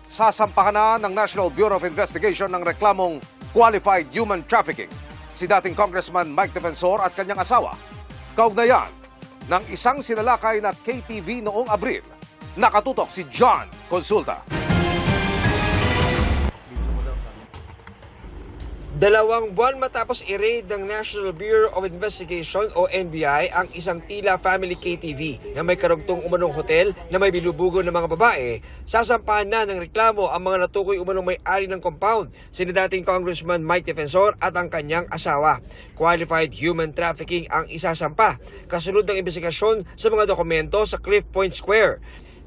Sasampahan na ng National Bureau of Investigation ng reklamong qualified human trafficking si dating Congressman Mike Defensor at kanyang asawa. Kaugnayan ng isang sinalakay na KTV noong Abril, nakatutok si John Consulta. 2 buwan matapos i-raid ng National Bureau of Investigation o NBI ang isang tila family KTV na may karugtong umanong hotel na may binubugo ng mga babae, sasampahan na ng reklamo ang mga natukoy umanong may-ari ng compound, sina dating Congressman Mike Defensor at ang kanyang asawa. Qualified human trafficking ang isasampa, kasunod ng investigasyon sa mga dokumento sa Cliff Point Square.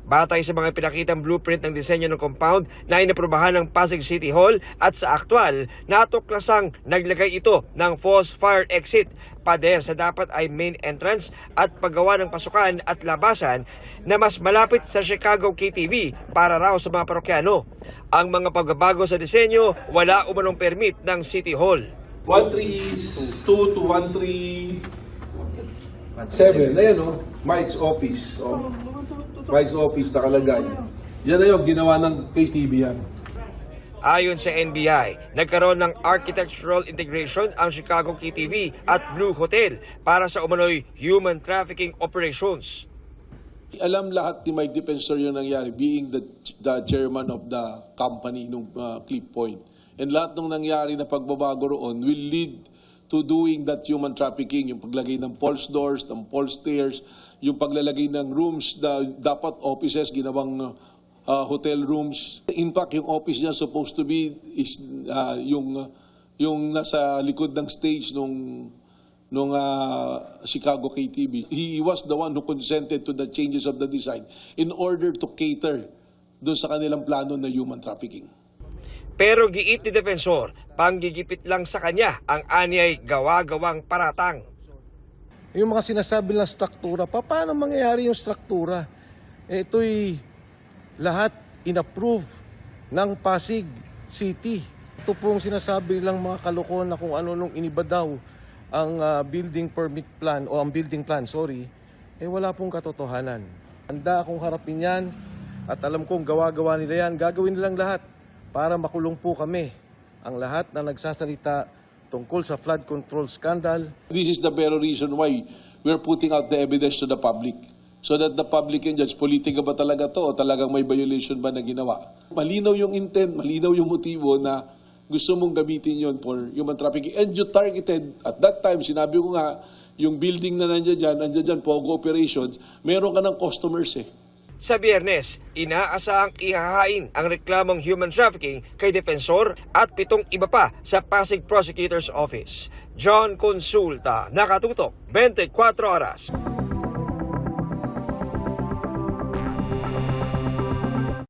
Batay sa mga pinakitang blueprint ng disenyo ng compound na inaprubahan ng Pasig City Hall at sa aktwal, natuklasang naglagay ito ng false fire exit, pader sa dapat ay main entrance at paggawa ng pasukan at labasan na mas malapit sa Chicago KTV para raw sa mga parokyano. Ang mga pagbabago sa disenyo, wala umanong permit ng City Hall. 132 to 137, ayan o, Mike's office. Oh. Mike's office nakalagay. Yan na yung ginawa ng KTV yan. Ayon sa NBI, nagkaroon ng architectural integration ang Chicago KTV at Blue Hotel para sa umano'y human trafficking operations. Alam lahat ni Mike Defensor yung nangyari, being the chairman of the company nung Cliff Point. And lahat ng nangyari na pagbabago roon will lead to doing that human trafficking, yung paglagay ng false doors, ng false stairs, yung paglalagay ng rooms na dapat offices, ginawang hotel rooms. In fact, yung office niya supposed to be is yung nasa likod ng stage nung Chicago KTV. He was the one who consented to the changes of the design in order to cater doon sa kanilang plano na human trafficking. Pero giit ni Defensor, panggigipit lang sa kanya ang anyay gawa-gawang paratang. Yung mga sinasabi ng struktura, paano mangyayari yung struktura? Ito'y lahat inapprove ng Pasig City. Ito pong sinasabi lang mga kalokohan na kung ano nung iniba daw ang building permit plan o ang building plan, wala pong katotohanan. Handa akong harapin yan at alam kong gawa-gawa nila yan, gagawin nilang lahat para makulong po kami ang lahat na nagsasalita tungkol sa flood control scandal. This is the very reason why we're putting out the evidence to the public so that the public can judge, politika ba talaga to o talagang may violation ba na ginawa. Malinaw yung intent, malinaw yung motibo na gusto mong gamitin yon for human trafficking. And you targeted, at that time, sinabi ko nga, yung building na nandiyan dyan, Pogo Operations, meron ka ng customers eh. Sa Biyernes, inaasahang ihahain ang reklamong human trafficking kay Defensor at 7 iba pa sa Pasig Prosecutor's Office. John Consulta, nakatutok, 24 oras.